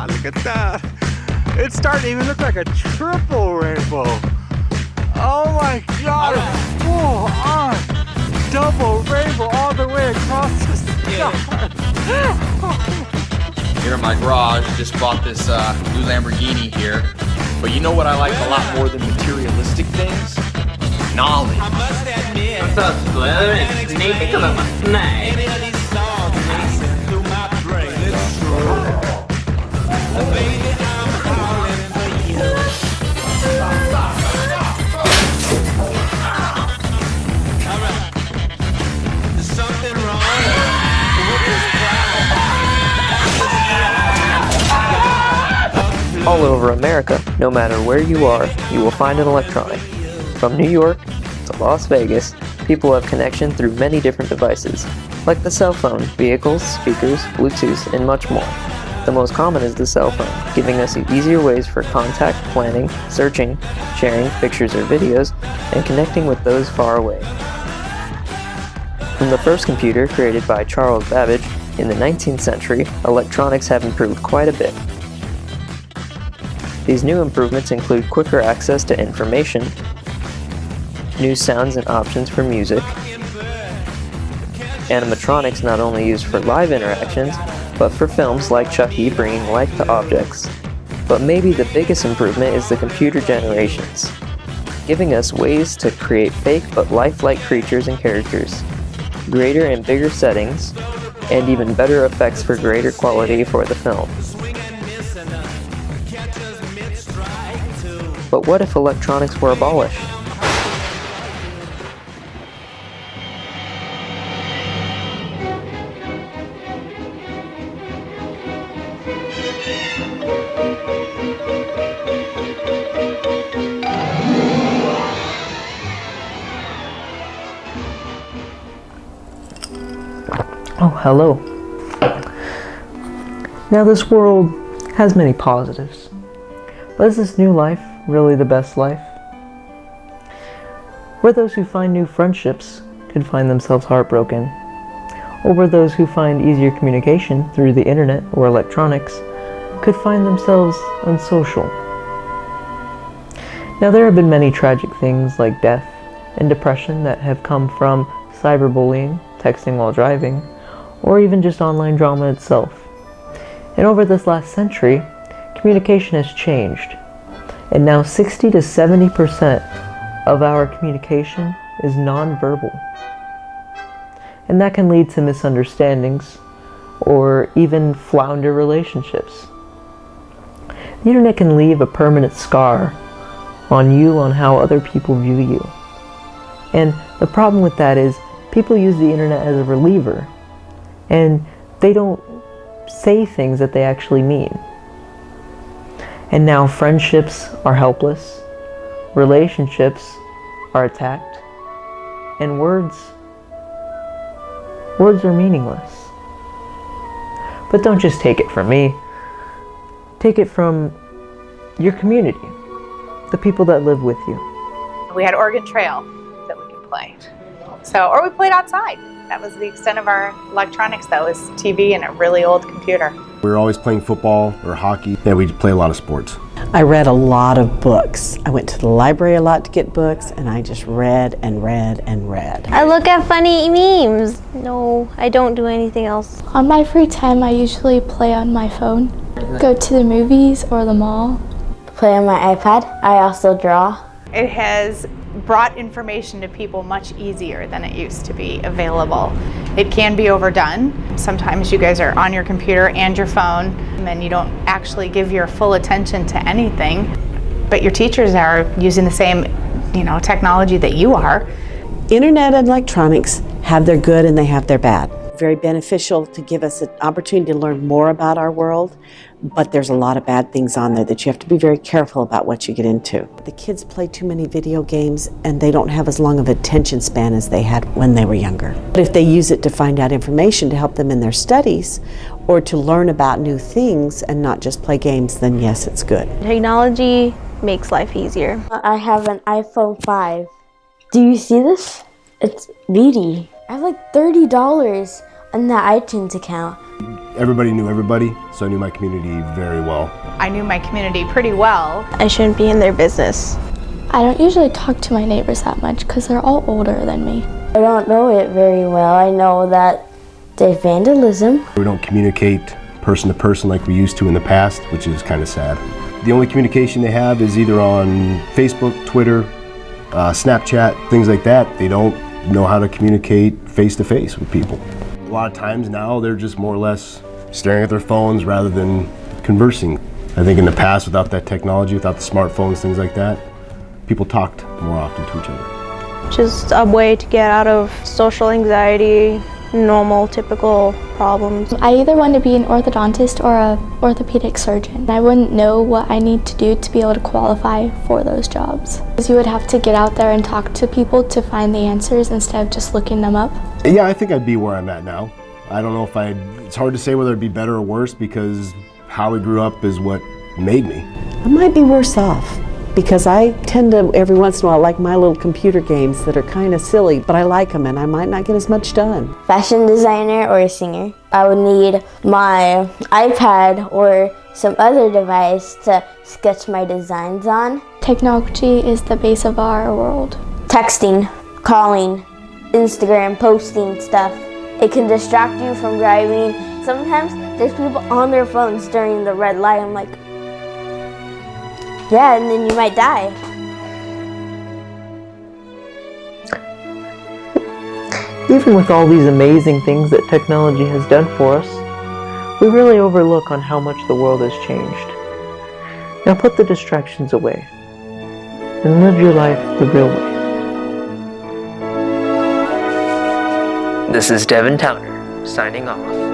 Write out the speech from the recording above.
Look at that. It's starting to even look like a triple rainbow. Oh my God, it's full on double rainbow all the way across the sky. Here in my garage, just bought this new Lamborghini here. But you know what I like a lot more than materialistic things? Knowledge. All over America, no matter where you are, you will find an electronic. From New York to Las Vegas, people have connection through many different devices, like the cell phone, vehicles, speakers, Bluetooth, and much more. The most common is the cell phone, giving us easier ways for contact, planning, searching, sharing pictures or videos, and connecting with those far away. From the first computer created by Charles Babbage in the 19th century, electronics have improved quite a bit. These new improvements include quicker access to information, new sounds and options for music, animatronics not only used for live interactions, but for films like Chucky bringing life to objects. But maybe the biggest improvement is the computer generations, giving us ways to create fake but lifelike creatures and characters, greater and bigger settings, and even better effects for greater quality for the film. But what if electronics were abolished? Oh, hello. Now this world has many positives, but is this new life really the best life? Where those who find new friendships could find themselves heartbroken, or where those who find easier communication through the internet or electronics could find themselves unsocial. Now there have been many tragic things like death and depression that have come from cyberbullying, texting while driving, or even just online drama itself. And over this last century, communication has changed. And now 60 to 70% of our communication is nonverbal. And that can lead to misunderstandings or even flounder relationships. The internet can leave a permanent scar on you on how other people view you. And the problem with that is people use the internet as a reliever, and they don't say things that they actually mean. And now friendships are helpless, relationships are attacked, and words are meaningless. But don't just take it from me. Take it from your community, the people that live with you. We had Oregon Trail that we could play. Or we played outside. That was the extent of our electronics, though, is TV and a really old computer. We were always playing football or hockey. Yeah, we'd play a lot of sports. I read a lot of books. I went to the library a lot to get books, and I just read and read and read. I look at funny memes. No, I don't do anything else. On my free time, I usually play on my phone. Go to the movies or the mall. Play on my iPad. I also draw. It has brought information to people much easier than it used to be available. It can be overdone. Sometimes you guys are on your computer and your phone, and you don't actually give your full attention to anything. But your teachers are using the same, technology that you are. Internet and electronics have their good and they have their bad. Very beneficial to give us an opportunity to learn more about our world, but there's a lot of bad things on there that you have to be very careful about what you get into. The kids play too many video games and they don't have as long of an attention span as they had when they were younger. But if they use it to find out information to help them in their studies or to learn about new things and not just play games, then yes, it's good. Technology makes life easier. I have an iPhone 5. Do you see this? It's beauty. I have like $30 And the iTunes account. Everybody knew everybody, so I knew my community very well. I knew my community pretty well. I shouldn't be in their business. I don't usually talk to my neighbors that much because they're all older than me. I don't know it very well. I know that there's vandalism. We don't communicate person to person like we used to in the past, which is kind of sad. The only communication they have is either on Facebook, Twitter, Snapchat, things like that. They don't know how to communicate face to face with people. A lot of times now they're just more or less staring at their phones rather than conversing. I think in the past, without that technology, without the smartphones, things like that, people talked more often to each other. Just a way to get out of social anxiety, normal, typical problems. I either want to be an orthodontist or a orthopedic surgeon. I wouldn't know what I need to do to be able to qualify for those jobs. Because you would have to get out there and talk to people to find the answers instead of just looking them up. Yeah, I think I'd be where I'm at now. I don't know if it's hard to say whether it'd be better or worse because how we grew up is what made me. I might be worse off because I tend to every once in a while like my little computer games that are kind of silly, but I like them and I might not get as much done. Fashion designer or a singer. I would need my iPad or some other device to sketch my designs on. Technology is the base of our world. Texting, calling, Instagram, posting stuff. It can distract you from driving. Sometimes there's people on their phones during the red light. I'm like, yeah, and then you might die. Even with all these amazing things that technology has done for us, we really overlook on how much the world has changed. Now put the distractions away and live your life the real way. This is Devin Towner, signing off.